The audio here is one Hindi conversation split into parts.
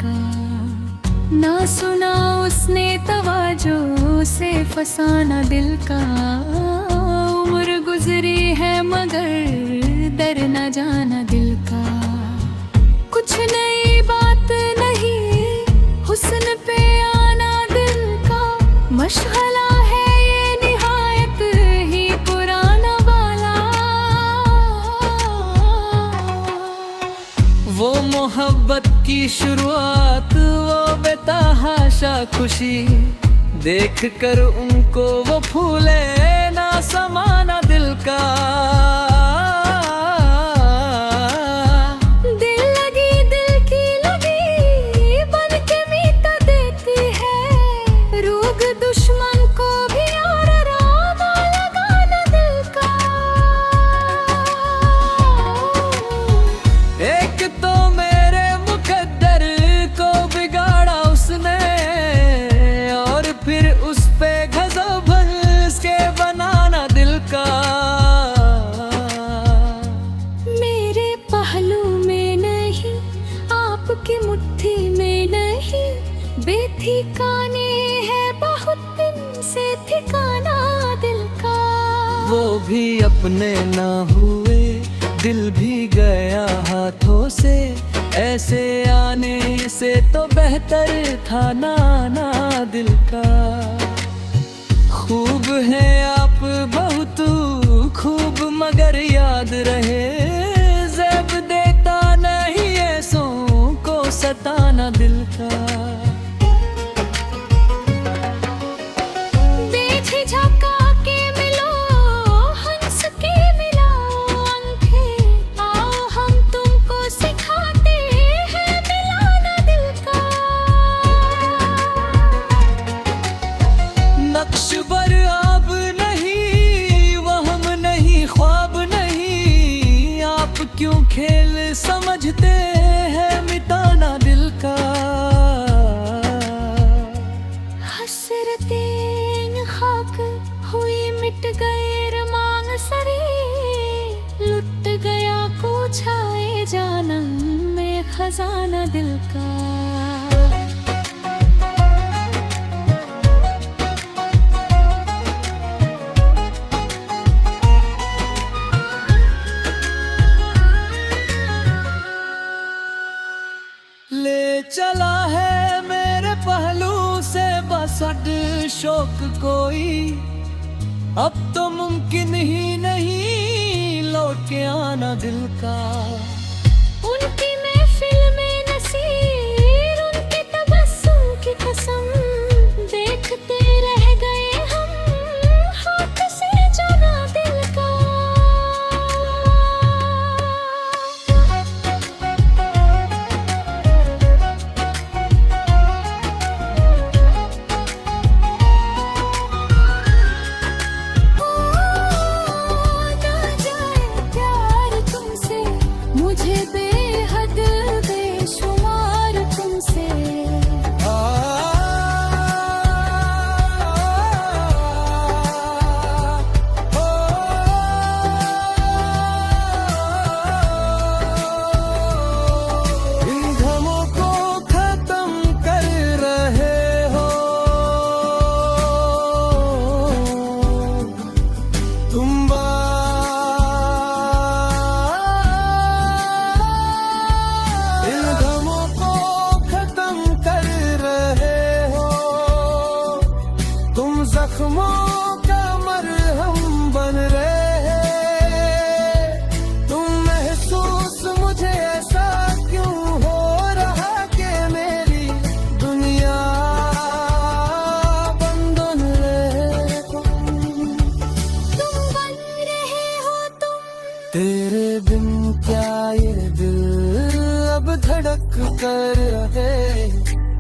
का। ना सुना उसने तवाजो से फसाना दिल का। उम्र गुजरी है मगर दर न जाना दिल का। कुछ नई बात नहीं हुस्न पे आना दिल का। मशगला है ये निहायत ही पुराना वाला। वो मोहब्बत की शुरुआत, वो बेतहाशा खुशी, देख कर उनको वो फूले ना समाना दिल का। दिल लगी दिल की लगी बन के मीठा देती है। रोग दुश्मन को भी और रामा लगाना दिल का। एक तो मेरे मुकद्दर को बिगाड़ा उसने, और फिर उस पे गज़ब हंस के बनाना दिल का। मेरे पहलू में नहीं आपकी मुट्ठी में नहीं, बेठिकाने है बहुत दिन से ठिकाना दिल का। वो भी अपने ना हुए, दिल भी गया हाथों से। ऐसे आने से तो बेहतर था ना आना दिल का। खूब है आप बहुत खूब मगर याद रहे, ज़ेब देता नहीं ऐसों को सताना दिल का। बेझिझक आके मिलो, हंस के मिलाओ आंखें, आओ हम तुमको सिखाते हैं मिलाना दिल का। नक्श पर अब नहीं, वहम नहीं, ख्वाब नहीं, आप क्यों खेल समझते हैं मिटाना दिल का। हसरतें खाक हुई मिट गए रमांग सरे, लुट गया पूछाए जानम में खजाना दिल का। ले चला है मेरे पहलू से बस अड शौक कोई, अब तो मुमकिन ही नहीं लौट के आना दिल का। उनकी महफिल में नसीर, उनके तबस्सुम की कसम, देखते रह गए हम हाथ से जाना दिल का। मुझे बेहद बेशुमार तुमसे, इन गमों को खत्म कर रहे हो तुम। जख्मों का मरहम बन रहे, तुम महसूस मुझे ऐसा क्यों हो रहा कि मेरी दुनिया बंधन रहे। तुम बन रहे हो तुम, तेरे बिन क्या ये दिल अब धड़क कर रहे।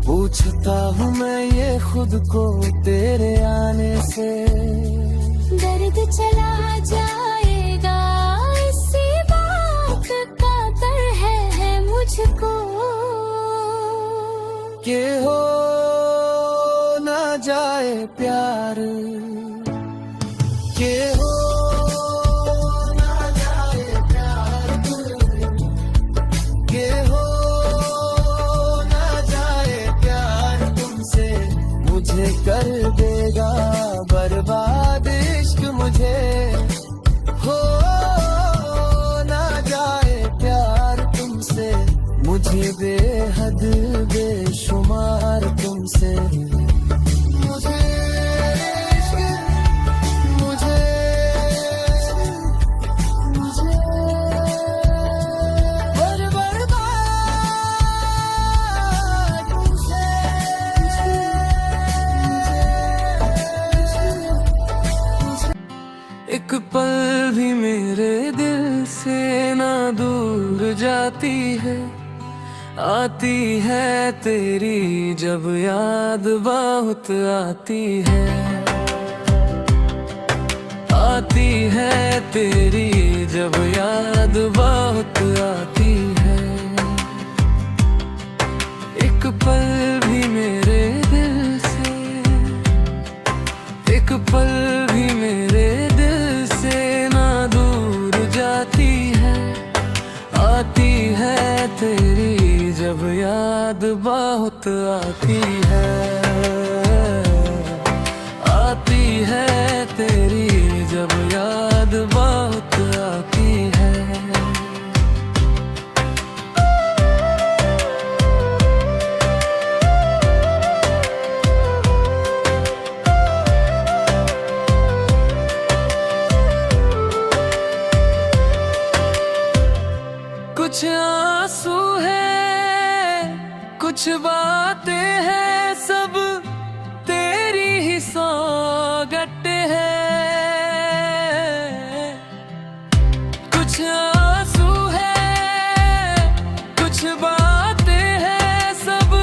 पूछता हूँ मैं ये खुद को तेरे आने से, दर्द चला जाएगा इसी बात का डर है मुझको, कि हो ना जाए प्यार, कि हो ना जाए प्यार, कि हो ना जाए तुझे कर देगा बर्बाद इश्क मुझे। हो ना जाए प्यार तुमसे, मुझे बेहद बेशुमार तुमसे। मुझे इश्क, मुझे बर्बाद तुमसे। एक पल भी मेरे दिल से ना दूर जाती है, आती है तेरी जब याद बहुत आती है। आती है तेरी जब याद बहुत आती है। एक पल भी मेरे दिल से, एक पल भी मेरे दिल से ना दूर जाती है। आती है तेरी जब याद बहुत आती है। आती है तेरी जब याद बहुत आती है। कुछ आंसू है, कुछ बातें हैं, सब तेरी ही सौगत है। कुछ आंसू है, कुछ बातें हैं, सब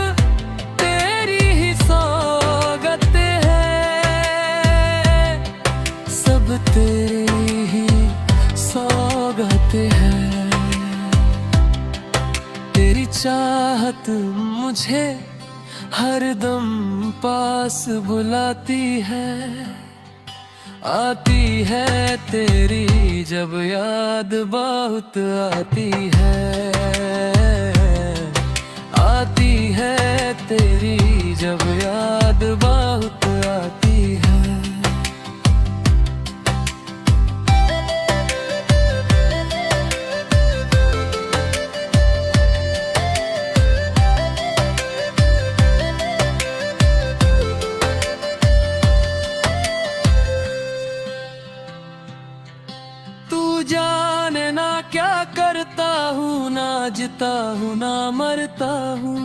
तेरी ही सौगत है। सब तेरी ही सौगत है। तेरी चाहत मुझे हरदम पास बुलाती है। आती है तेरी जब याद बहुत आती है। आती है तेरी जब याद बहुत आती है। जाने ना क्या करता हूँ, ना जीता हूँ ना मरता हूँ।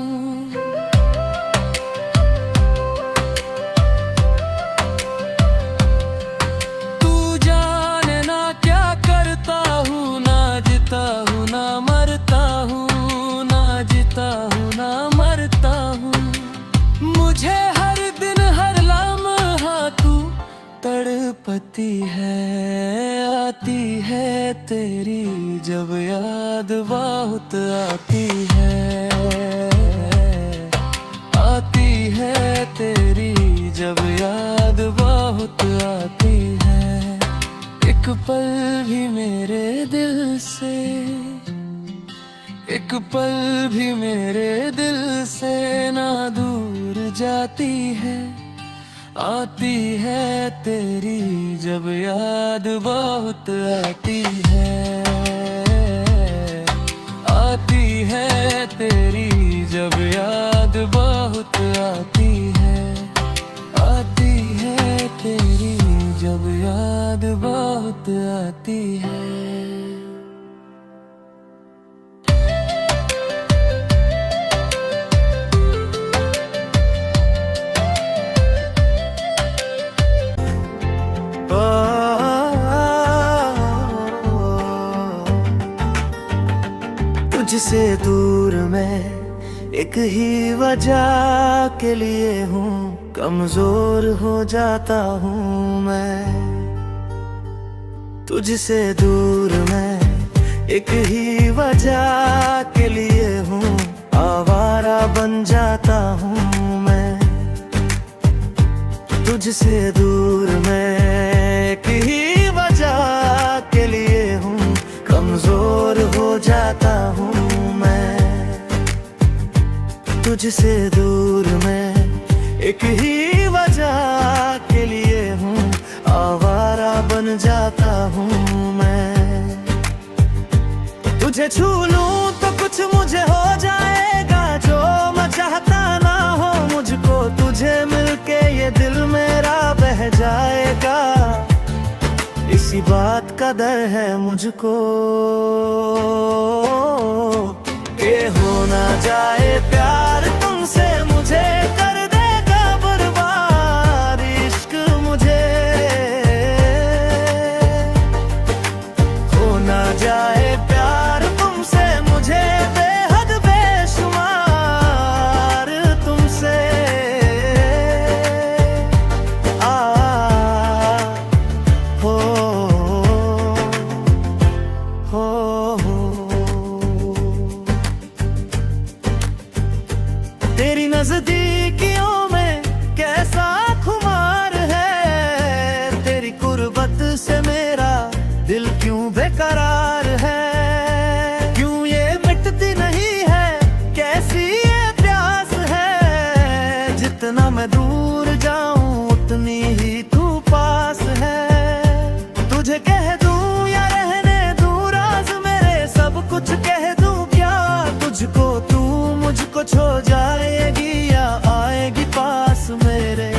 तू जाने ना क्या करता हूँ, ना जीता हूँ ना मरता हूँ, ना जीता हूँ ना मरता हूँ। मुझे हर दिन हर लम्हा तू तड़पती है। आती है तेरी जब याद बहुत आती है। आती है तेरी जब याद बहुत आती है। एक पल भी मेरे दिल से, एक पल भी मेरे दिल से ना दूर जाती है। आती है तेरी जब याद बहुत आती है। आती है तेरी जब याद बहुत आती है। आती है तेरी जब याद बहुत आती है। तुझसे दूर मैं एक ही वजह के लिए हूँ, कमजोर हो जाता हूँ मैं। तुझसे दूर मैं एक ही वजह के लिए हूँ, आवारा बन जाता हूँ मैं। तुझसे दूर मैं एक ही वजह के लिए हूँ, कमजोर हो जाता हूँ मैं। तुझसे दूर मैं एक ही वजह के लिए हूँ आवारा बन जाता हूँ मैं। तुझे छू लूं तो कुछ मुझे हो जाएगा, जो मैं चाहता ना हो मुझको तुझे मिलके ये दिल मेरा बह जाएगा। इसी बात का डर है मुझको कि हो ना जाए प्यार तुमसे, मुझे कर देगा बर्बाद इश्क मुझे। हो ना जाए प्यार तुमसे, मुझे बेहद बेशुमार तुमसे। हो तेरी नजदीकियों में कैसा खुमार है, तेरी कुर्बत से मेरा दिल क्यों बेकरार है। क्यों ये मिटती नहीं है, कैसी ये प्यास है, जितना मैं दूर जाऊं उतनी ही तू पास है। तुझे कह दूं या रहने दूं राज मेरे, सब कुछ कह दूं क्या तुझको, तू मुझको छोड़ जाएगी या आएगी पास मेरे।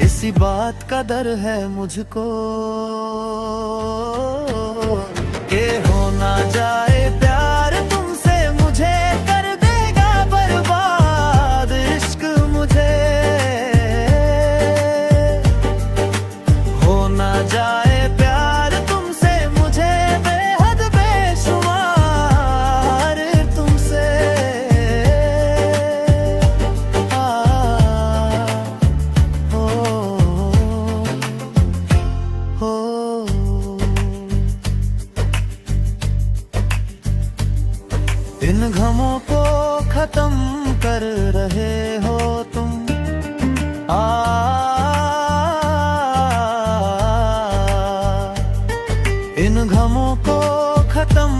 इसी बात का डर है मुझको कि हो ना जाए प्यार तुमसे, मुझे कर देगा बर्बाद इश्क मुझे। हो ना जाए प्यार तुमसे, मुझे बेहद बेशुमार तुमसे। इन गमों को खत्म कर रहे हो तुम, इन गमों को खत्म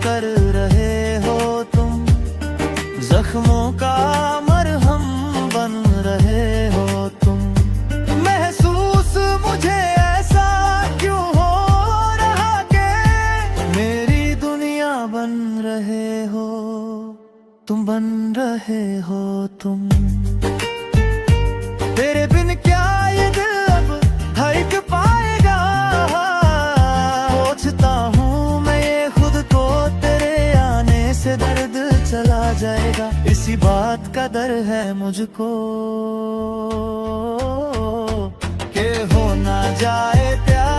कर रहे हो तुम, जख्मों का मरहम बन रहे हो तुम। महसूस मुझे ऐसा क्यों हो रहा कि मेरी दुनिया बन रहे हो तुम, बन रहे हो तुम। तेरे बिन क्या ये दिल अब धड़क पाएगा, सोचता हूँ मैं ये खुद को, तेरे आने से दर्द चला जाएगा। इसी बात का डर है मुझको कि हो ना जाए प्यार,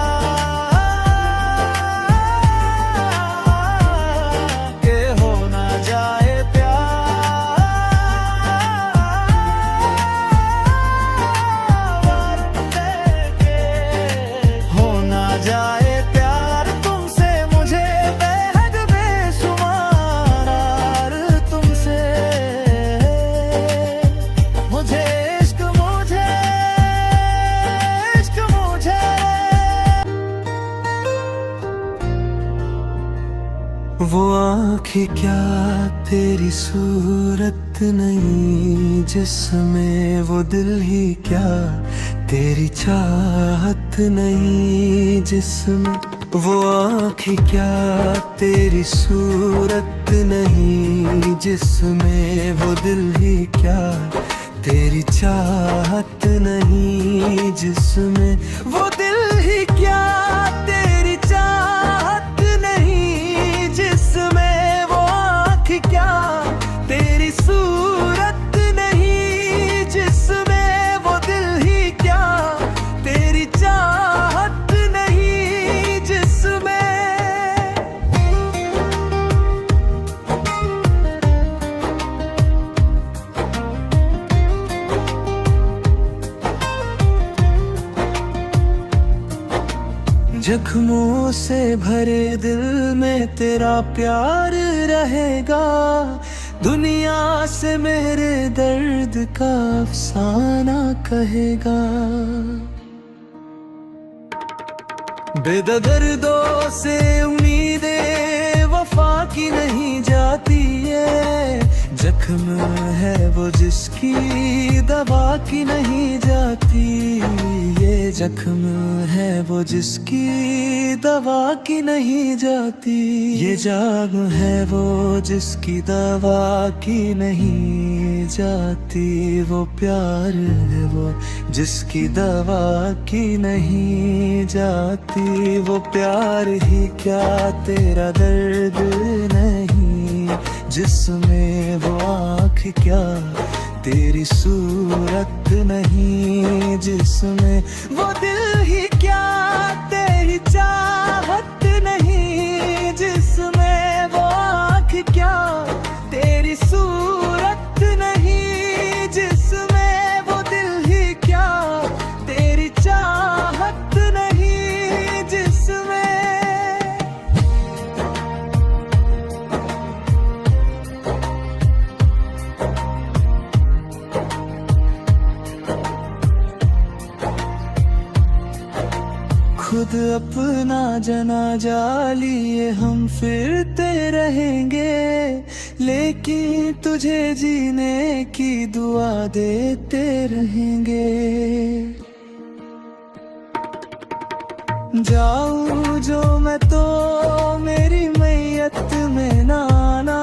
कि हो ना जाए प्यार, हो ना जाए प्यार तुमसे, मुझे बेहद बेशुमार तुमसे। मुझे इश्क मुझे इश्क मुझे। वो आँखें क्या तेरी सूरत नहीं, जिसमें वो दिल ही क्या तेरी चाहत नहीं, जिसमें वो आँखें क्या तेरी सूरत नहीं, जिसमें वो दिल ही क्या तेरी चाहत नहीं, जिसमें वो दिल ही क्या तेरी चाहत नहीं, जिसमें वो आँख क्या तेरी सूरत नहीं, जिसमें वो दिल ही क्या तेरी चाहत नहीं, जिसमें। जख्मों से भरे दिल में तेरा प्यार रहेगा, दुनिया से मेरे दर्द का अफसाना कहेगा। बेदर्दों से उम्मीदें वफा की नहीं जाती है, जख्म है वो जिसकी दवा की नहीं जाती, ये जख्म है वो जिसकी दवा की नहीं जाती, ये जाग है वो जिसकी दवा की नहीं जाती, वो प्यार है वो जिसकी दवा की नहीं जाती, वो प्यार ही क्या तेरा दर्द नहीं, जिसमें वो आँख क्या तेरी सूरत नहीं, जिसमें वो दिल ही क्या तेरी चाहत नहीं, जिसमें वो आँख क्या तेरी सूरत नहीं, जिसमें वो दिल ही क्या तेरी चाहत नहीं, जिसमें खुद अपना जनाजा लिए हम फिरते रहेंगे, लेकिन तुझे जीने की दुआ देते रहेंगे। जाऊं जो मैं तो मेरी मैयत में ना आना,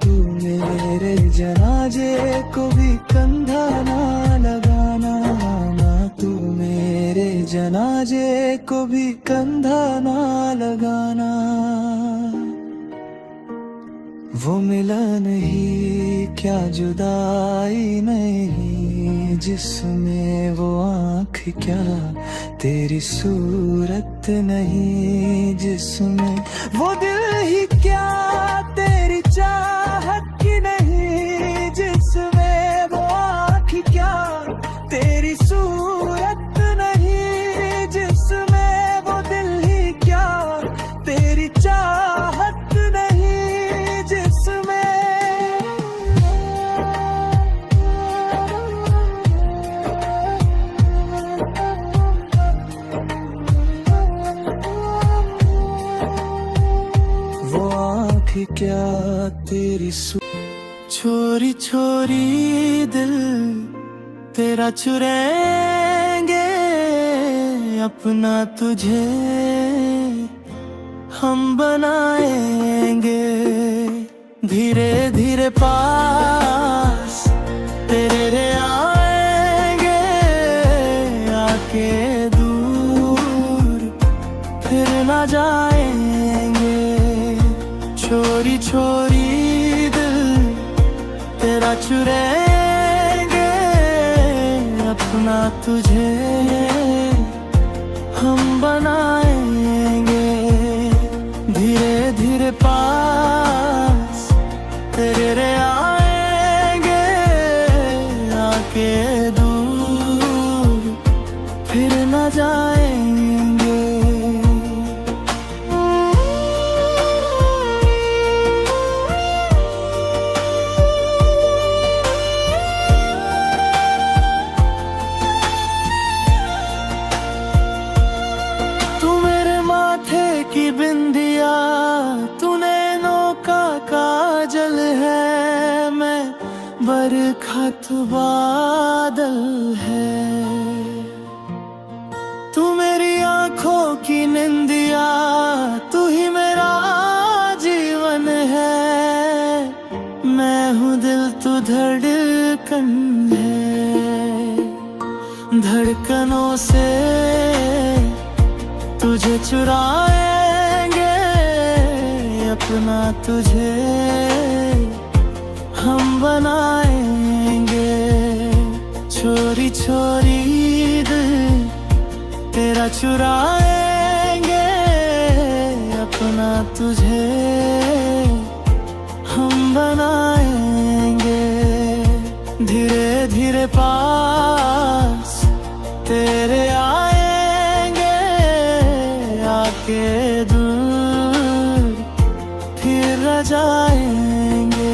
तू मेरे जनाजे को भी कंधा ना लगाना, तू मेरे जनाजे को भी कंधा ना लगाना। वो मिलन ही क्या जुदाई नहीं, जिसमें वो आँख क्या तेरी सूरत नहीं, जिसमें वो दिल ही क्या तेरी चाहत की नहीं, जिसमें वो आँख क्या तेरी सूरत नहीं, जिसमें वो दिल ही क्या तेरी चाहत नहीं, जिसमें वो आँख क्या तेरी छोरी छोरी दिल तेरा चुराएंगे अपना तुझे हम बनाएंगे, धीरे धीरे पास तेरे रे आएंगे, आके दूर फिर ना जाएंगे। छोरी छोरी दिल तेरा चुराएंगे अपना तुझे हम बनाएंगे, धीरे धीरे पास तेरे रे आएंगे, आके दूर फिर न जाएंगे। की बिंदिया तूने नौका काजल है, मैं बरखा तू बादल है, तू मेरी आंखों की निंदिया, तू ही मेरा जीवन है, मैं हूँ दिल तू धड़कन है, धड़कनों से तुझे चुराएंगे अपना तुझे हम बनाएंगे। छोरी छोरी दिल तेरा चुराएंगे अपना तुझे हम बनाएंगे, धीरे धीरे पास तेरे आएंगे, आके दूर फिर न जाएंगे।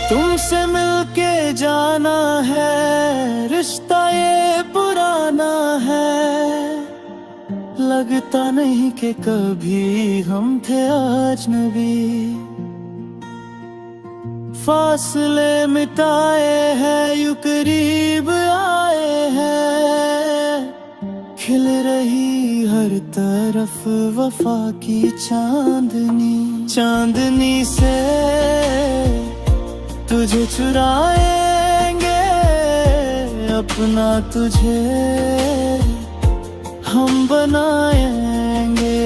तुमसे रिश्ता ये पुराना है, लगता नहीं कि कभी हम थे अजनबी। फासले मिटाए हैं यूं करीब आए हैं, खिल रही हर तरफ वफा की चांदनी। चांदनी से तुझे चुराएंगे अपना, तुझे हम बनाएंगे।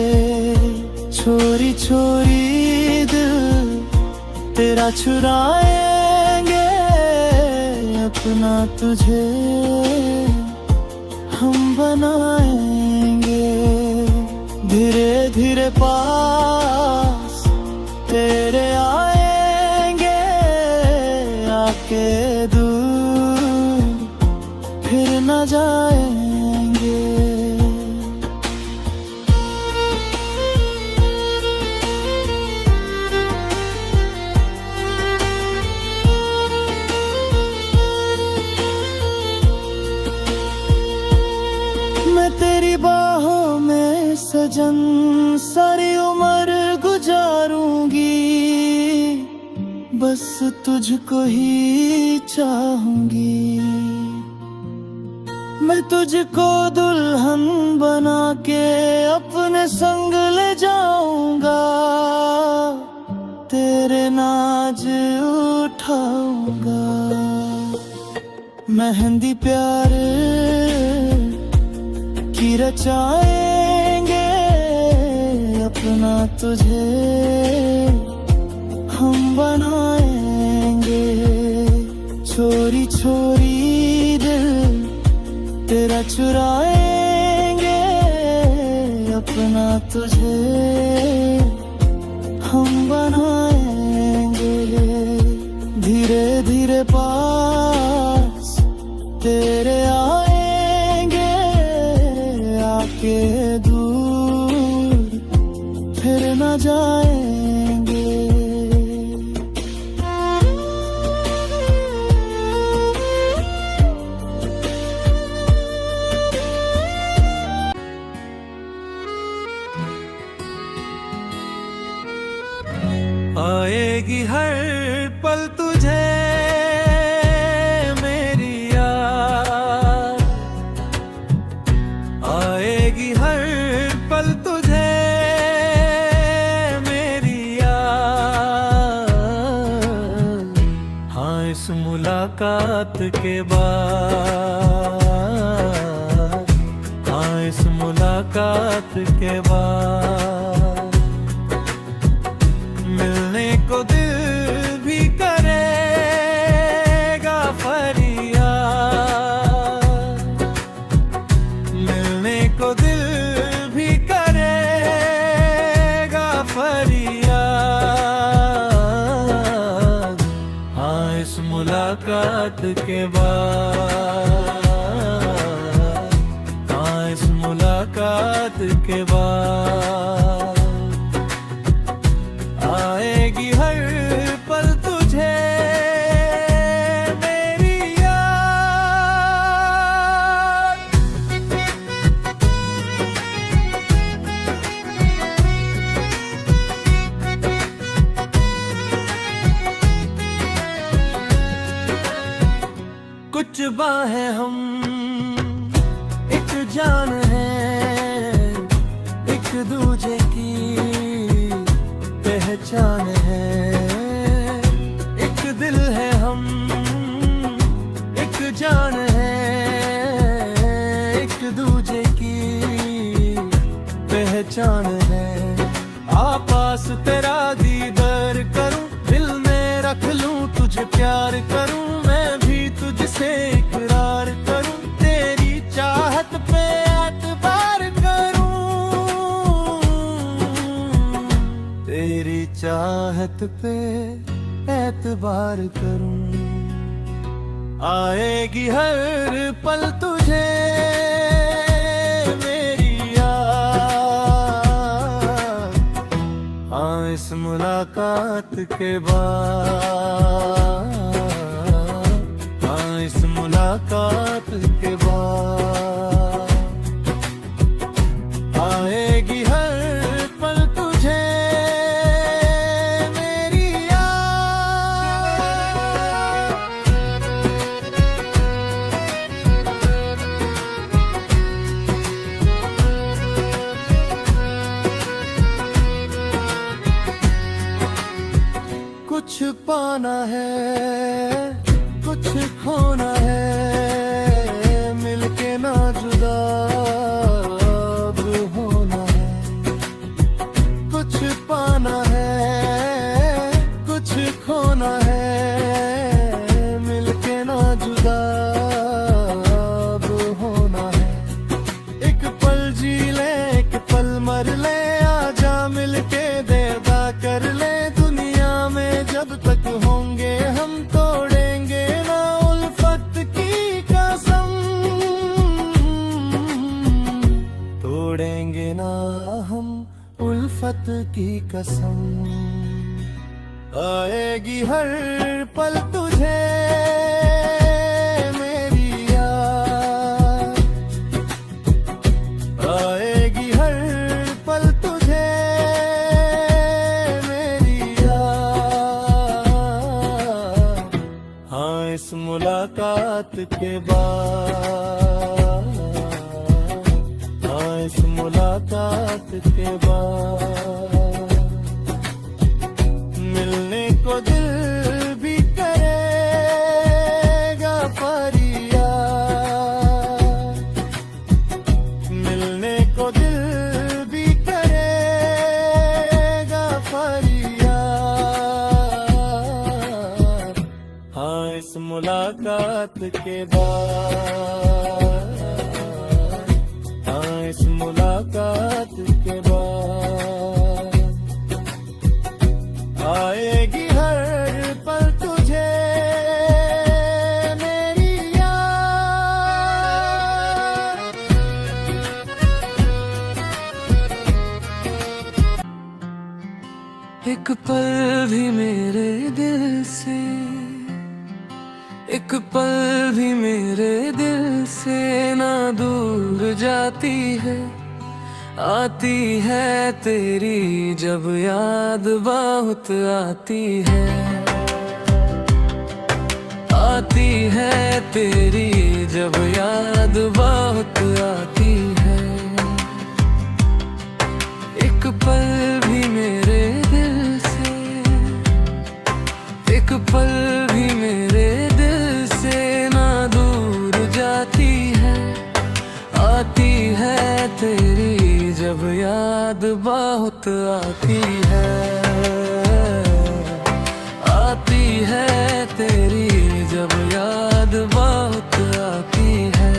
छोरी छोरी दिल तेरा चुराएंगे अपना, तुझे हम बनाएंगे। धीरे धीरे पास तेरे आएंगे, आके दूर फिर न जाएंगे। मैं तेरी बाहों में सजन सारी उम्र गुजारूंगी, बस तुझको ही चाहूंगी। मैं तुझको दुल्हन बना के अपने संग ले जाऊंगा, तेरे नाज उठाऊंगा। मेहंदी प्यार की रचाएंगे अपना, तुझे हम बनाएंगे। छोरी छोरी दिल तेरा चुराएंगे अपना, तुझे हम बनाएंगे। धीरे धीरे पास तेरे आएंगे, आके दूर फिर न जाएंगे। आएगी हर पल तुझे मेरी याद, आएगी हर पल तुझे मेरी याद। हाँ, इस मुलाकात के बाद, हाँ इस मुलाकात के बाद मिलने को दिल भी करेगा फरियाद, मिलने को दिल भी करेगा फरियाद। हाँ इस मुलाकात के बाद, हाँ इस मुलाकात के बाद आएगी हर पल तुझे मेरी याद। कुछ बाहें हम एक जान है, एक दूजे की पहचान है। एक दिल है हम, एक जान है, एक दूजे की पहचान है। आपास तेरा दीदार करूं, दिल में रख लूं तुझे प्यार करूं, मैं भी तुझसे इकरार करूं, तेरी चाहत पे एतबार करूं, तेरी चाहत पे एतबार करूं। आएगी हर पल तुझे मेरी याद। हाँ इस मुलाकात के बाद, हाँ इस मुलाकात पाना है, कुछ खोना है, मिलके ना जुदा अब होना है। कुछ पाना है, कुछ खोना है, मिलके ना जुदा अब होना है। एक पल जी ले, एक पल मर ले, आजा मिलके देदा कर ले। दुनिया में जब तक होंगे हम तोड़ेंगे ना उल्फत की कसम, तोड़ेंगे ना हम उल्फत की कसम। आएगी हर पल तुझे मेरी याद, आएगी हर पल तुझे मेरी याद। हाँ इस मुलाकात के बाद, हाँ इस मुलाकात के बाद मिलने को दिल भी करेगा फरियाद, मिलने को दिल भी करेगा फरियाद। हाँ इस मुलाकात के बाद, हाँ इस मुलाकात के बाद आएगी हर पल तुझे मेरी याद। एक पल भी मेरे दिल से, एक पल भी मेरे दिल से ना दूर जाती है। आती है तेरी जब याद बहुत आती है, आती है तेरी जब याद बहुत आती है। एक पल भी मेरे दिल से, एक पल भी मेरे दिल से ना दूर जाती है। आती है तेरी जब याद बहुत आती है, आती है तेरी जब याद बहुत आती है।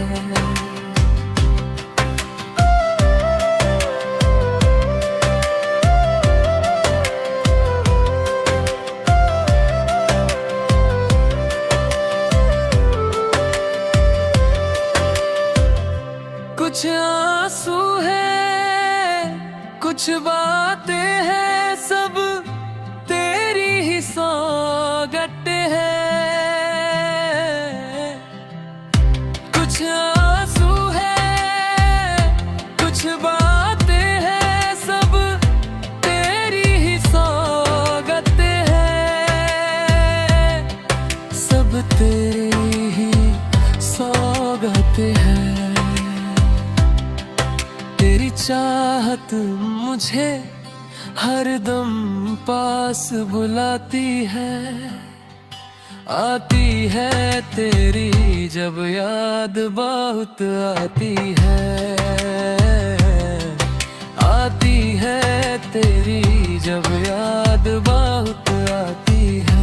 कुछ आंसू है, कुछ बातें हैं, सब तेरी ही सौगत है। कुछ आंसू है, कुछ बातें हैं, सब तेरी ही सौगत है। सब तेरी ही सौगत है। तेरी चाहत मुझे हरदम पास बुलाती है। आती है तेरी जब याद बहुत आती है, आती है तेरी जब याद बहुत आती है।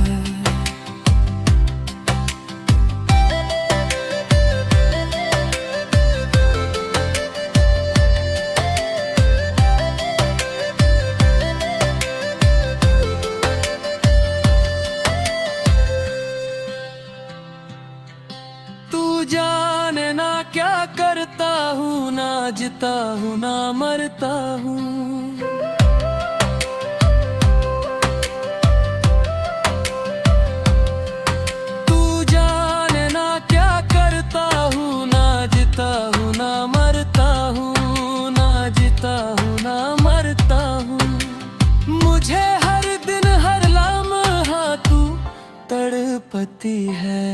जाने ना क्या करता हूँ, ना जीता हूँ ना मरता हूँ। तू जाने ना क्या करता हूँ, ना जीता हूँ ना मरता हूँ, ना जीता हूँ ना मरता हूँ। मुझे हर दिन हर लम्हा तू तड़पती है।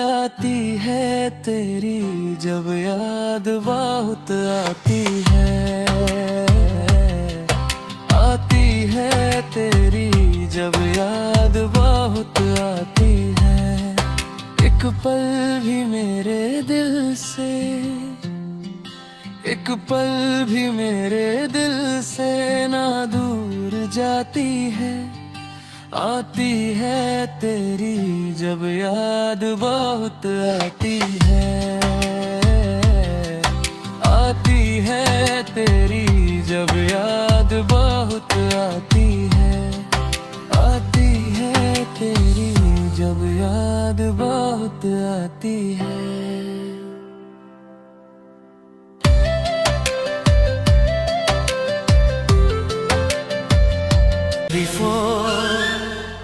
आती है तेरी जब याद बहुत आती है, आती है तेरी जब याद बहुत आती है, एक पल भी मेरे दिल से, एक पल भी मेरे दिल से ना दूर जाती है। आती है तेरी जब याद बहुत आती है, आती है तेरी जब याद बहुत आती है, आती है तेरी जब याद बहुत आती है।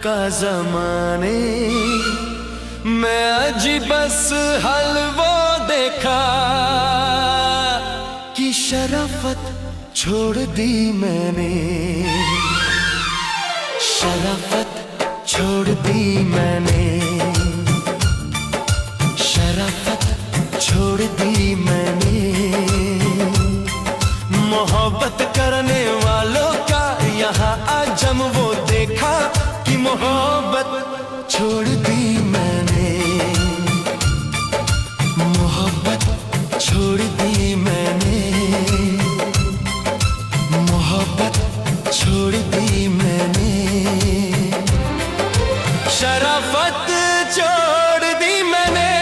का ज़माने मैं अज बस हलवो देखा कि शराफत छोड़ दी मैंने, शराफत छोड़ दी मैंने, शराफत छोड़ दी मैंने। मोहब्बत करने वालों का यहाँ आज हम वो देखा कि मोहब्बत छोड़ दी मैंने, मोहब्बत छोड़ दी मैंने, मोहब्बत छोड़ दी मैंने, शराफत छोड़ दी मैंने।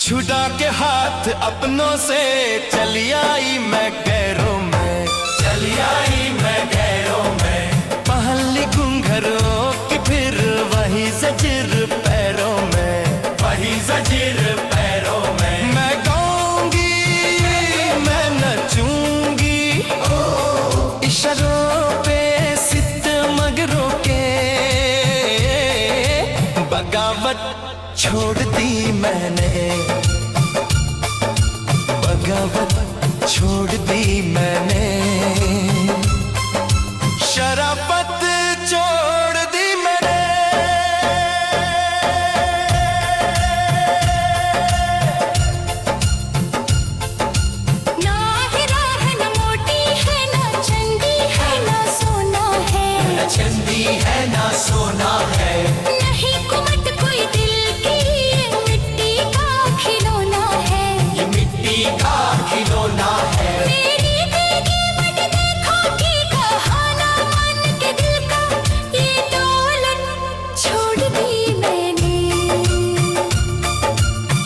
छुड़ा के हाथ अपनों से चली आई मैं गैरों में, चली आई मैं गैरों में। पहन ली घुंघरों की फिर वही ज़ंजीर पैरों में, वही ज़ंजीर पैरों में। मैं गाऊंगी मैं नचूंगी इशारों पे सितमगरों के, बगावत छोड़ दी मैंने, बगावत छोड़ दी मैंने, शराफत छोड़ दी मैंने। ना हीरा है ना मोती है ना चंदी है ना सोना है, ना चंदी है ना सोना है, नहीं कुमत कोई दिल की, ये मिट्टी का खिलौना है, ये मिट्टी का खिलौना है। मेरी देगी मत देखो कि कहाना मन के दिल का, ये दौलत छोड़ दी मैंने,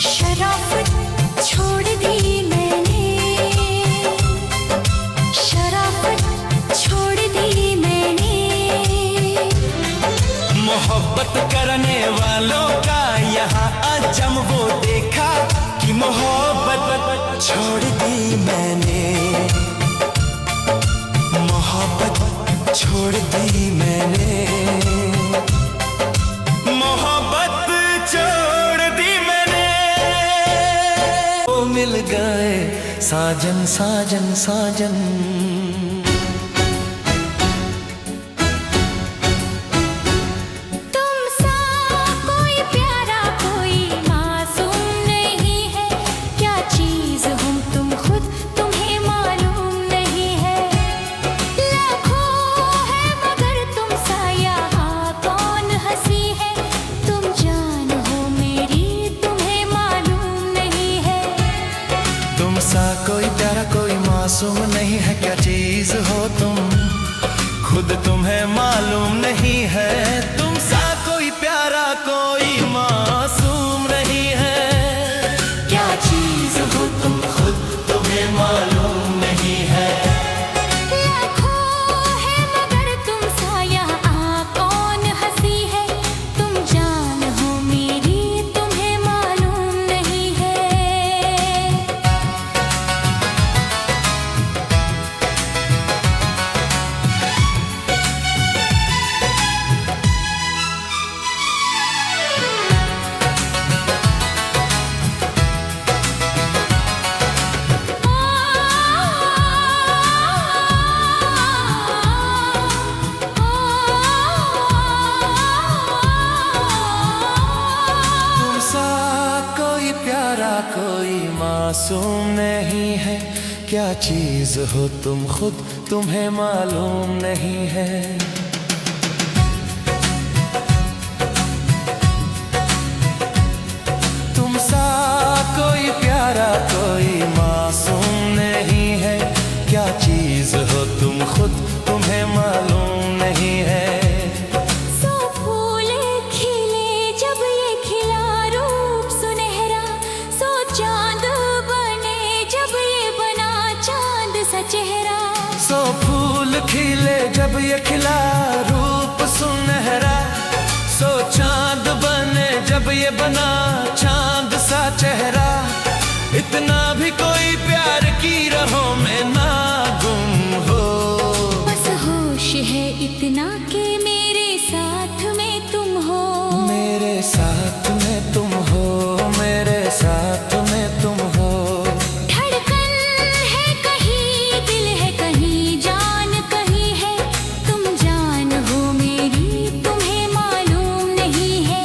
शराफत छोड़ दी मैंने, शराफत छोड़ दी मैंने। मोहब्बत करने वालों का यहाँ आज हम वो देखा कि मोहब्बत छोड़ दी मैंने, मोहब्बत छोड़ दी मैंने, मोहब्बत छोड़ दी मैंने। वो मिल गए साजन साजन साजन, तुमसा कोई प्यारा कोई मासूम नहीं है, क्या चीज हम तुम खुद तुम्हें मालूम नहीं है। लाखों है मगर तुम सा यहाँ कौन हंसी है, तुम जान हो मेरी तुम्हें मालूम नहीं है। तुम सा कोई प्यारा कोई मासूम नहीं है, क्या चीज हो तुम खुद तुम्हें मालूम नहीं है। तुम सा कोई प्यारा कोई मासूम नहीं है, क्या चीज हो तुम खुद तुम्हें मालूम नहीं है। लाखों है मगर तुम सा यहाँ कौन हंसी है, तुम जान हो मेरी तुम्हें मालूम नहीं है। मासूम नहीं है, क्या चीज हो तुम खुद तुम्हें मालूम नहीं है। तुम सा कोई प्यारा कोई मासूम नहीं है, क्या चीज हो तुम खुद तुम्हें मालूम नहीं है। सो फूल खिले जब ये खिला रूप सुनहरा, सो चांद बने जब ये बना चांद सा चेहरा। सो फूल खिले जब ये खिला रूप सुनहरा, सो चांद बने जब ये बना चांद सा चेहरा। इतना भी कोई प्यार की राहों में ना गुम हो, बस होश है इतना कि मेरे साथ में तुम हो। मेरे साथ में तुम हो, मेरे साथ में तुम हो। धड़कन है कहीं, दिल है कहीं, जान कहीं है। तुम जान हो मेरी, तुम्हें मालूम नहीं है।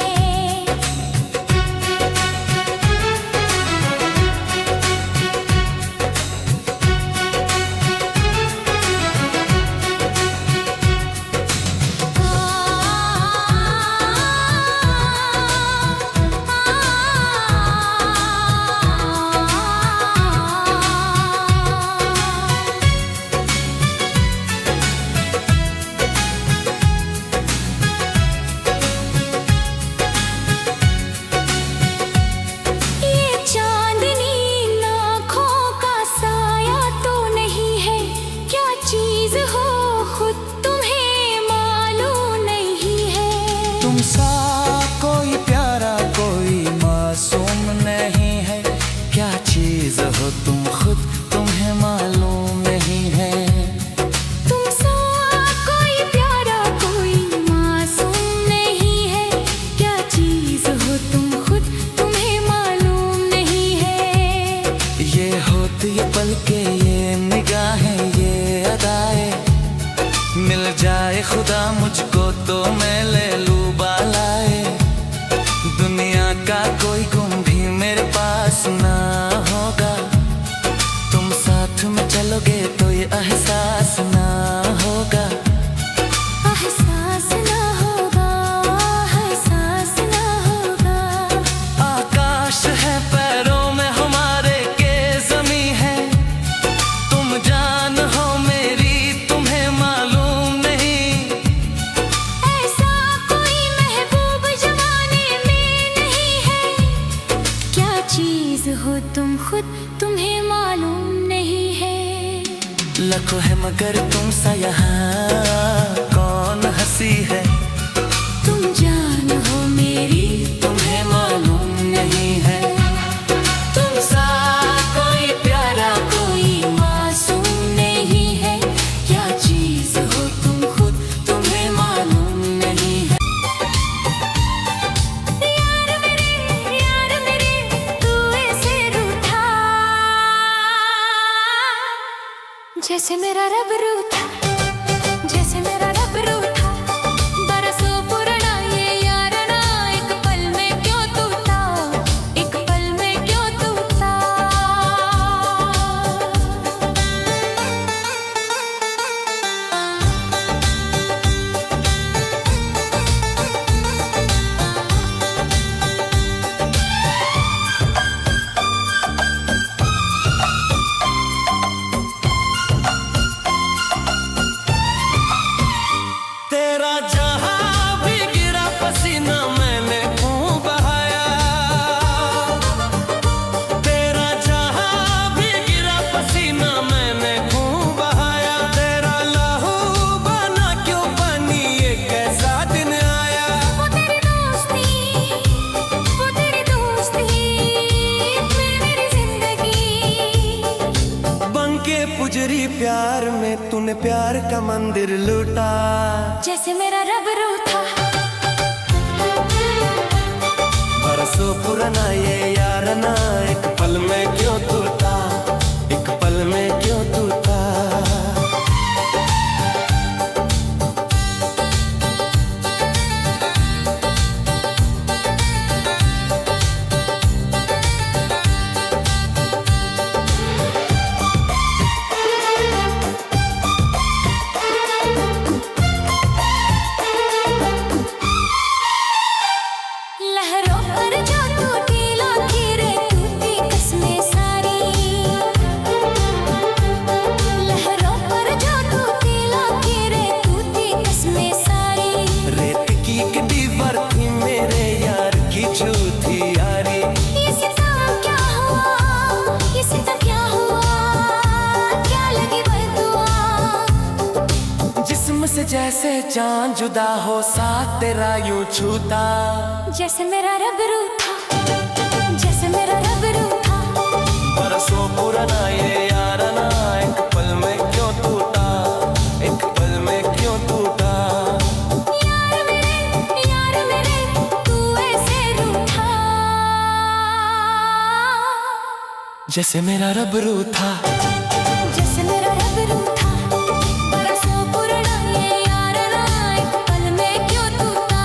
तुम सा कोई प्यारा कोई मासूम नहीं है, क्या चीज हो तुम खुद तुम्हें मालूम नहीं है। तुम सा कोई प्यारा कोई मासूम नहीं है, क्या चीज हो तुम खुद तुम्हें मालूम नहीं है। ये होती ये पलके ये निगाहें ये अदाएं, मिल जाए खुदा मुझको तो मैं ले लूं बालाए। दुनिया का कोई गुम भी मेरे पास ना होगा, तुम साथ में चलोगे तो ये एहसास ना होगा। एहसास ना होगा, एहसास ना होगा। आकाश है पैरों में हमारे के ज़मीं है, तुम जान हो मेरी तुम्हें मालूम नहीं। ऐसा कोई महबूब जमाने में नहीं है, क्या चीज हो तुम खुद तुम्हें मालूम नहीं है। लखों है मगर तुम सा यहाँ कौन हंसी है। तुम जान हो मेरी, तुम्हें मालूम नहीं है। तुम सा कोई प्यारा कोई मासूम नहीं है, क्या चीज हो तुम खुद तुम्हें मालूम नहीं है। यार मेरे तू ऐसे रूठा, जैसे मेरा रब रूठा, जैसे मेरा रब रूठा। बरसों पुराना ये यारना, एक पल में क्यों टूटा, एक पल में क्यों टूटा। तेरा जहां भी गिरा पसीना मैंने खूब बहाया, तेरा जहां भी गिरा पसीना मैंने खूब बहाया। तेरा लहू बना क्यों बनी ये कैसा दिन आया। वो तेरी दोस्ती मेरी जिंदगी। बनके पुजरी प्यार में तूने प्यार का मंदिर लूटा, जैसे मेरा रब रूठा। बरसों पुराना ये यारना, एक पल में क्यों टूटा, एक पल में क्यों टूटा। पर थी मेरे यार की झूठी यारी। ये सितम क्या हुआ, ये सितम क्या हुआ, क्या लगी बददुआ। जिस्म से जैसे चांद जुदा हो, साथ तेरा यूं छूता। जैसे मेरा रब रूठा, जैसे मेरा रब रूठा। बरसों पुराना ये याराना, एक पल में क्यों टूटा, एक पल में क्यों टूटा। यार मेरे तू ऐसे रूठा, जैसे मेरा रब रूठा, जैसे मेरा रब रूठा। बरसों पुराना ये याराना, एक पल में क्यों टूटा।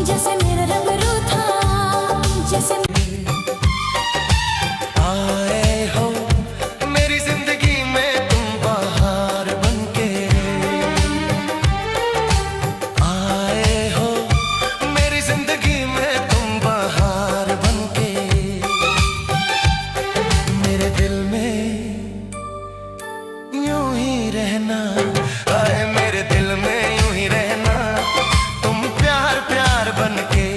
जैसे मेरा रब रूठा, जैसे आए हो मेरी जिंदगी में तुम बाहर बनके। आए हो मेरी जिंदगी में तुम बाहर बनके। मेरे दिल में यूं ही रहना, आए मेरे दिल में यूं ही रहना, तुम प्यार प्यार बनके।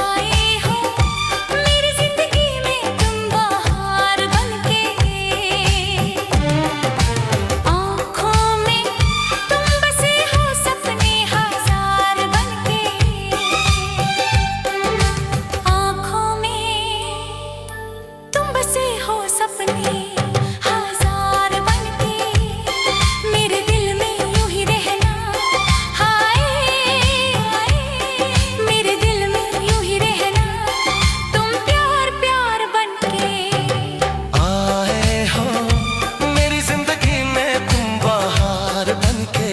आए हो मेरी जिंदगी में तुम बाहर बनके। आँखों में तुम बसे हो सपने हजार बनके। आँखों में तुम बसे हो सपने हजार बनके। मेरे दिल में यूं ही रहना, हाय हाय। मेरे दिल में यूं ही रहना, तुम प्यार प्यार बनके। आए हो मेरी जिंदगी में तुम बाहर बनके।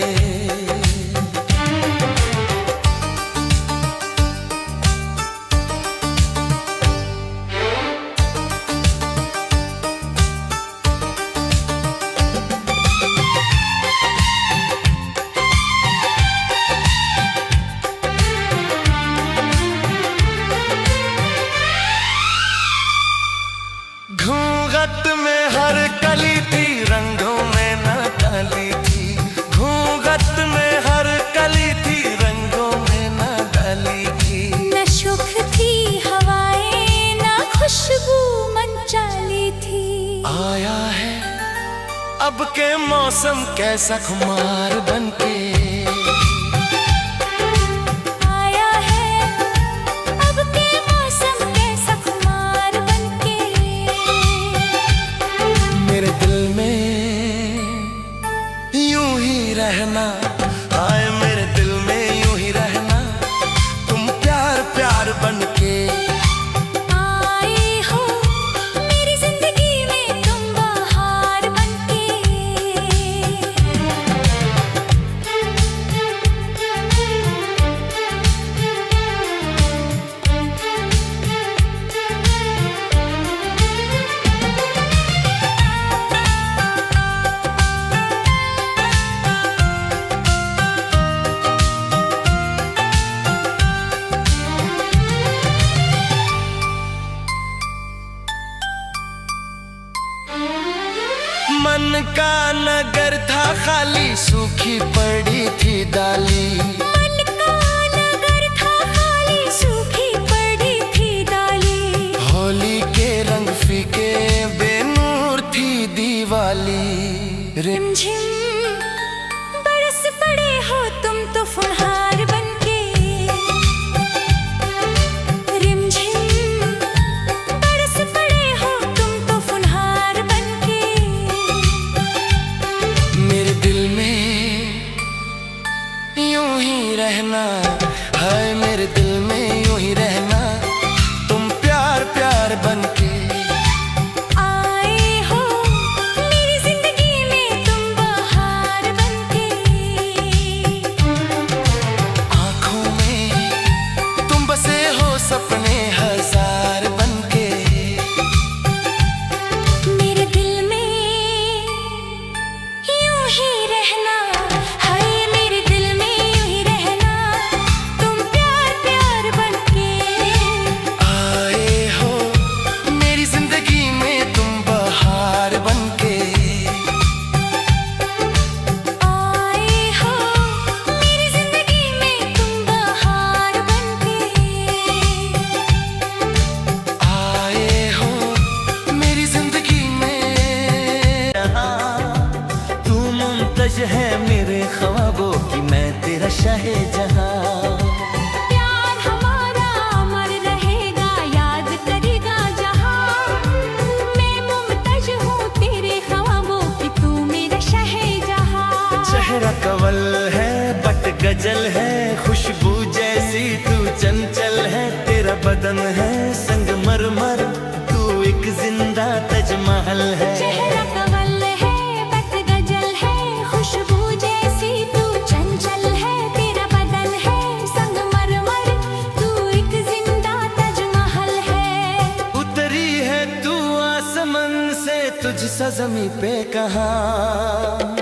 घूंघट में हर कली थी, रंगों में न डाली थी। घूंघट में हर कली थी, रंगों में न डाली थी। न सुख थी हवाएं, न खुशबू मन चाली थी। आया है अब के मौसम कैसा खुमार बनके। आया है अब के मौसम कैसा खुमार बनके। मेरे दिल में यूं ही रहना, आए मेरे दिल में यूं ही रहना, तुम प्यार प्यार बनके। आए हो मेरी जिंदगी में तुम बाहर बनके। मन का नगर था खाली, सूखी पड़ी थी डाली। मन का नगर था खाली, सूखी पड़ी थी डाली। होली के रंग फीके, बेनूर थी दिवाली। रिमझिम बरस पड़े हो तुम तो फुहार बनके। रिमझिम बरस पड़े हो तुम तो फुहार बनके। मेरे दिल में यूं ही रहना, हाय मेरे दिल में यूं ही रहना, तुम प्यार प्यार बनके। आए हो मेरी जिंदगी में तुम बाहर बदन है संगमरमर, तू एक जिंदा ताजमहल है। चेहरा कवल है, बत गजल है, खुशबू जैसी तू चंचल है। तेरा बदन है संगमरमर, तू एक जिंदा ताजमहल है। उतरी है तू आसमान से, तुझ सा ज़मीं पे कहाँ।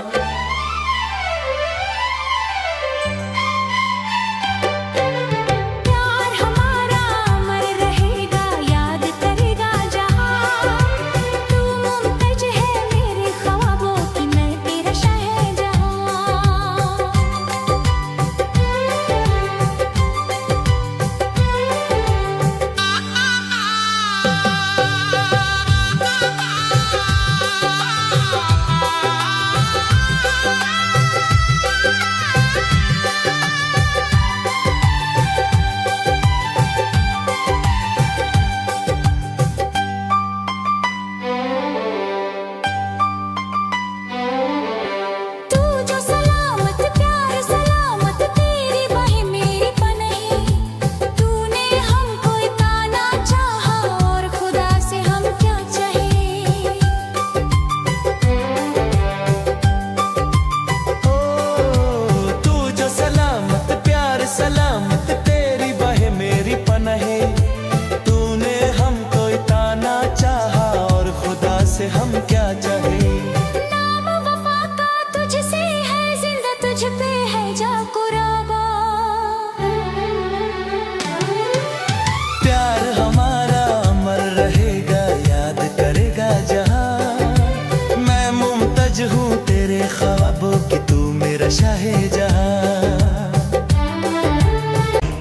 सलामत तेरी बाहें मेरी पनाहे, तूने हमको इतना चाहा और खुदा से हम क्या चाहे। नाम वफा का तुझसे है, जिंदा तुझ पे है जा कुर्बान। प्यार हमारा अमर रहेगा, याद करेगा जहां। मैं मुमताज हूँ तेरे ख्वाबों की, तू मेरा शाहजहां।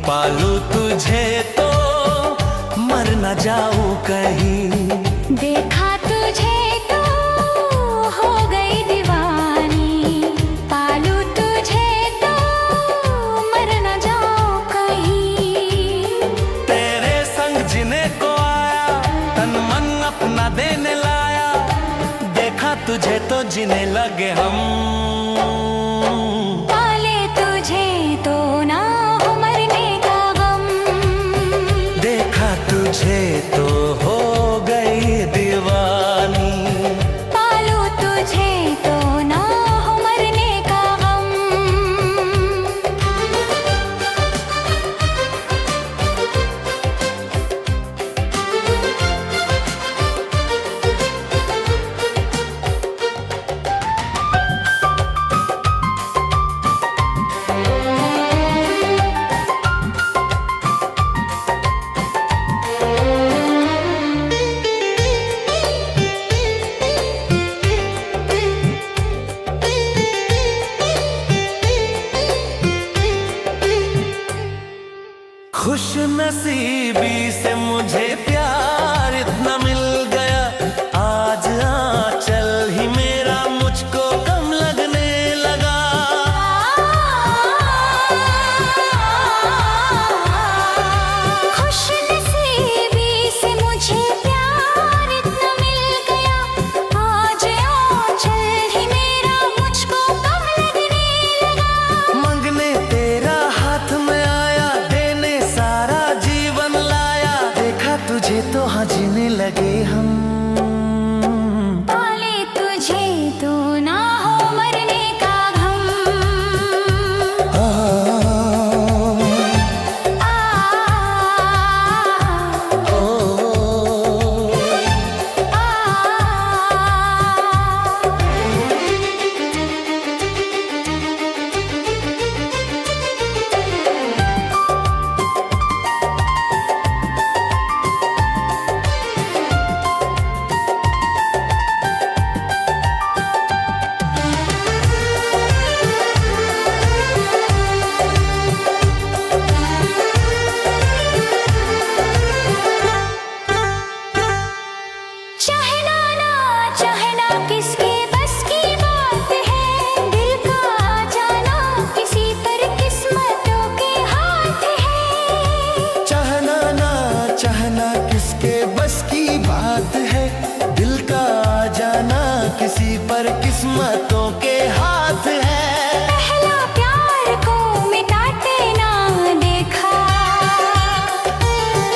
पालू तुझे तो मर न जाऊं कहीं, देखा तुझे तो हो गई दीवानी। पालू तुझे तो मर न जाऊं कहीं। तेरे संग जीने को आया, तन मन अपना देने लाया। देखा तुझे तो जीने लगे हम, पाले तुझे तो ना तुझे तो हो गई दीवानी। पालू तुझे तो ना हो मरने का गम। खुश नसीबी से मुझे प्यार इतना मिल गया, आज आंचल ही मेरा मुझको कम लगने लगा। खुश नसीबी से मुझे प्यार इतना मिल गया, आज आंचल ही मेरा मुझको कम लगने लगा। मंगने तेरा हाथ में आया, देने सारा जीवन लाया। देखा तुझे तो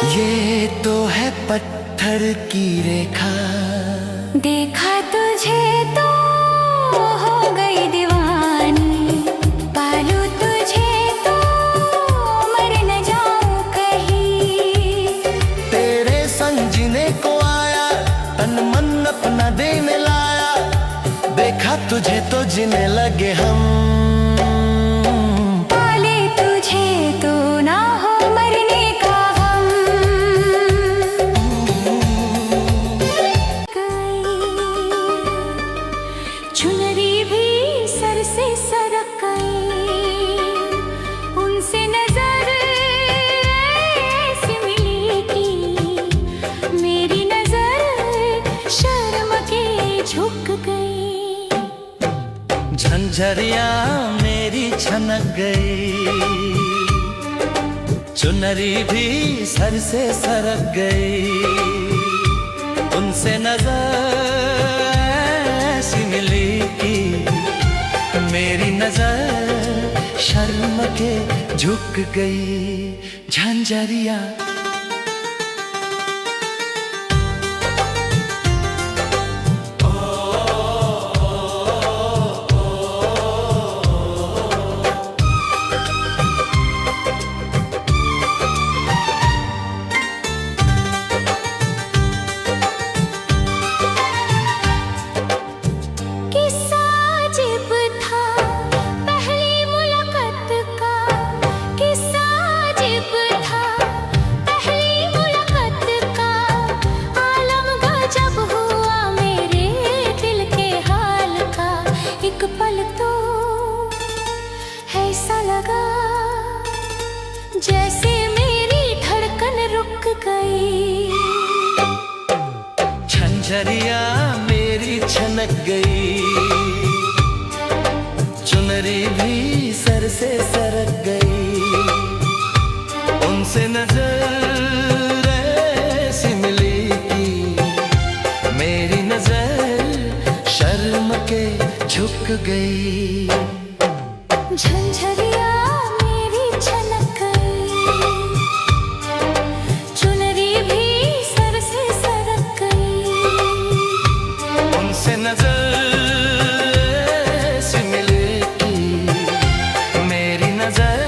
ये तो है पत्थर की रेखा, देखा तुझे तो हो गई दीवानी, पालू तुझे तो मर न जाऊं कहीं। तेरे संग जीने को आया, तन मन अपना देने लाया, देखा तुझे तो जीने लगे हम। पाले तुझे तो ना हो मरने का हम। चुनरी भी सर से सरक गई, उनसे नजर ऐसी मिली कि मेरी नजर शर्म के झुक गई। झंझरिया मेरी छनक गई, चुनरी भी सर से सरक गई, उनसे नजर ऐसी मिली कि मेरी नजर शर्म के झुक गई। झंझरिया जैसे मेरी धड़कन रुक गई। झंझरिया मेरी छनक गई, चुनरी भी सर से सरक गई, उनसे नजर ऐसी मिली कि मेरी नजर शर्म के झुक गई। झंझरिया मेरी छनक गई, चुनरी भी सर से सरक गई, उनसे नजर ऐसी मिली कि मेरी नजर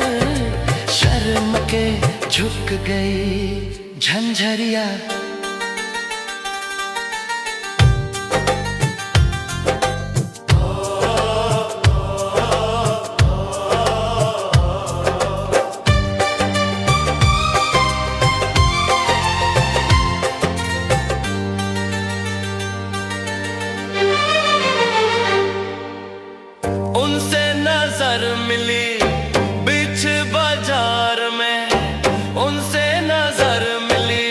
शर्म के झुक गई। झंझरिया उनसे नजर मिली बीच बाजार में, उनसे नजर मिली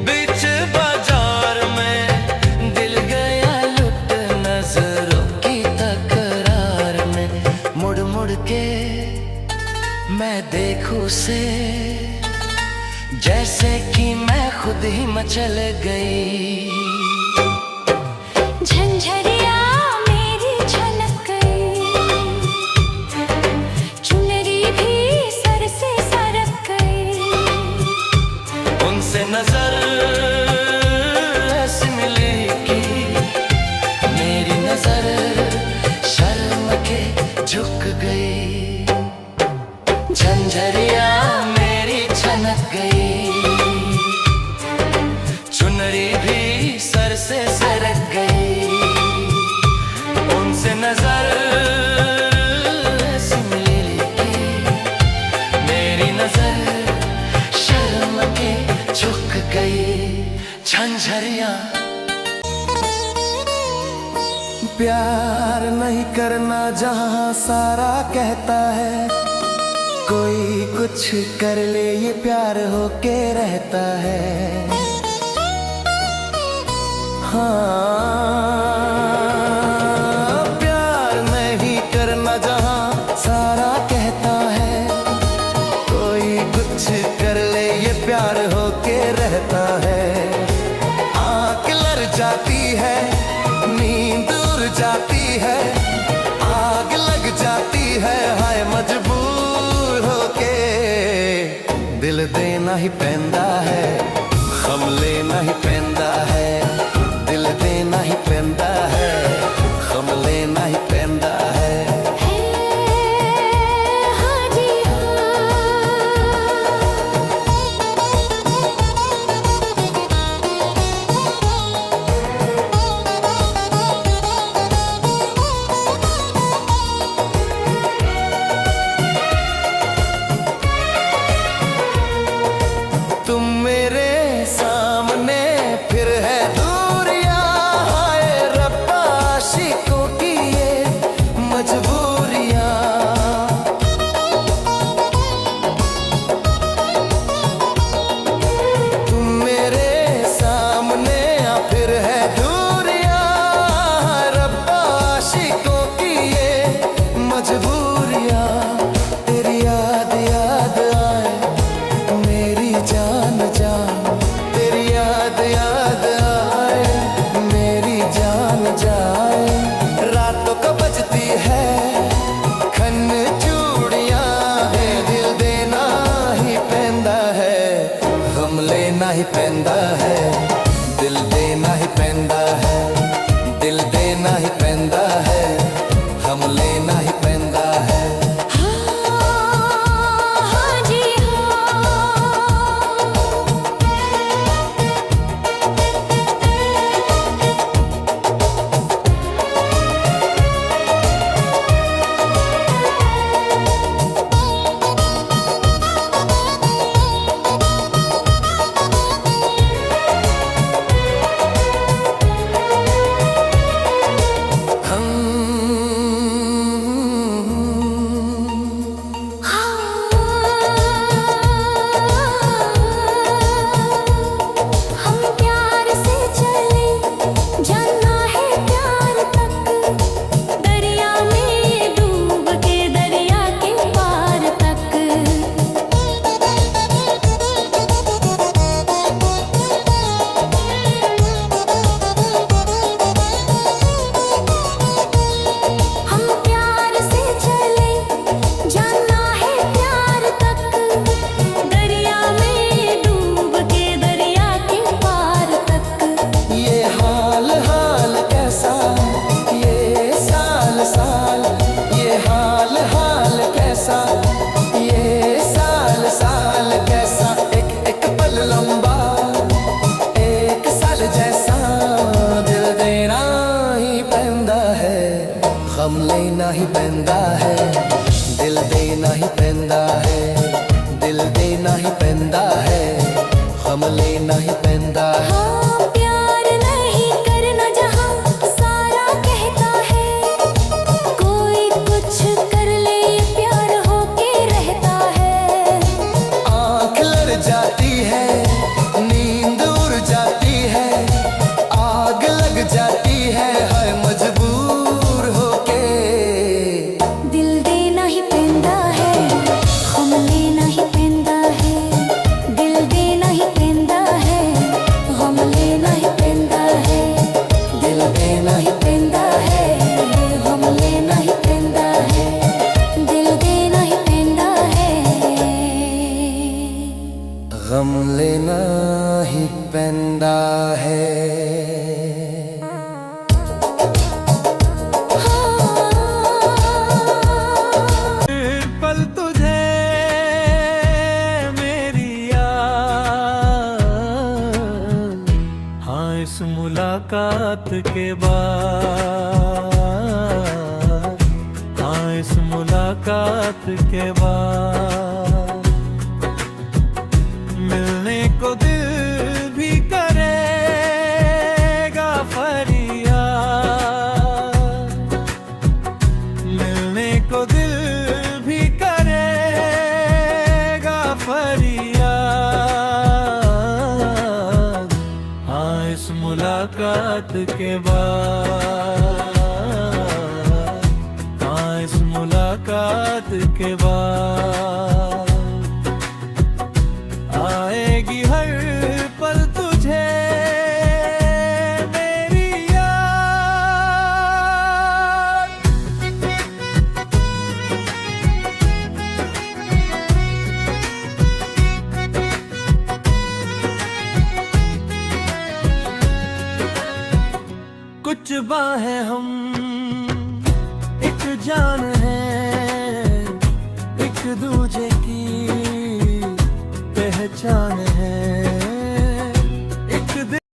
बीच बाजार में, दिल गया लुट नजरों की तकरार में। मुड़ मुड़ के मैं देखूं से जैसे कि मैं खुद ही मचल गई। झंझरिया मेरी छनक गई, चुनरी भी सर से सरक गई, उनसे नजर ऐसी मिली कि मेरी नजर शर्म के झुक गई। झंझरिया मेरी छनक गई, चुनरी भी सर से सरक गई, उनसे नजर ऐसी मिली कि मेरी नजर शर्म के झुक गई। झंझरिया प्यार नहीं करना जहां सारा कहता है, कोई कुछ कर ले ये प्यार होके रहता है। हाँ, प्यार नहीं करना जहां सारा कहता है, कोई कुछ कर ले ये प्यार होके रहता है। आँख लड़ जाती है, नींद उड़ जाती है, आग लग जाती है, हाय मजबूर होके दिल देना देना ही पैंदा है, गम लेना ही पैंदा है, दिल देना ही पैंदा है, गम लेना ही पैंदा है। हाँ जी तुम मेरे सामने फिर है दूरियां, हाय रब्बा आशिकों की ये मजबूरियां। तुम मेरे सामने फिर है दूरियां, हाय रब्बा आशिकों की ये मजबूरियां। तेरी याद याद आए मेरी जान जान, तेरी याद याद आए मेरी जान जाए। रातों को बजती है खन चूड़ियां, है दिल देना ही पैंदा है, गम लेना ही पैंदा है, दिल देना ही पैंदा है, दिल देना ही पैंदा है, हम लेना ही पैंदा है। हाँ जी हम प्यार से चले जाना है प्यार तक, दरिया में डूब के दरिया के पार तक। हम प्यार से चले जाना है प्यार तक, दरिया में डूब के दरिया के पार तक। ये हाल हाल कैसा, ये साल साल, ये हाल हाल कैसा, ये साल साल कैसा। एक एक पल लंबा एक साल जैसा, दिल देना ही पैंदा है, गम लेना ही पैंदा है, दिल देना ही पैंदा है, दिल देना ही पैंदा है, गम लेना ही पैंदा है। हाँ प्यार नहीं करना जहाँ सारा कहता है, कोई कुछ कर ले प्यार होके रहता है। आँख लड़ जाती है, नींद उड़ जाती है, आग लग जाती है, हाय मजबूर होके। दिल देना ही पैंदा है, गम लेना ही पैंदा है, दिल देना ही पैंदा है, गम लेना ही पैंदा है, दिल देना ही पैंदा है, गम लेना ही पैंदा है, दिल देना ही पैंदा है। गम लेना ही पैंदा है। पल तुझे मेरी याद, हाँ इस मुलाकात के बाद, हाँ इस मुलाकात के बाद, मिलने को दिल भी करेगा फरियाद, मिलने को दिल भी करेगा फरियाद, हाँ इस मुलाकात के बाद, हाँ इस मुलाकात के बाद, आएगी हर पल तुझे मेरी याद। कुछ बाहें हम एक जान है एक दूजे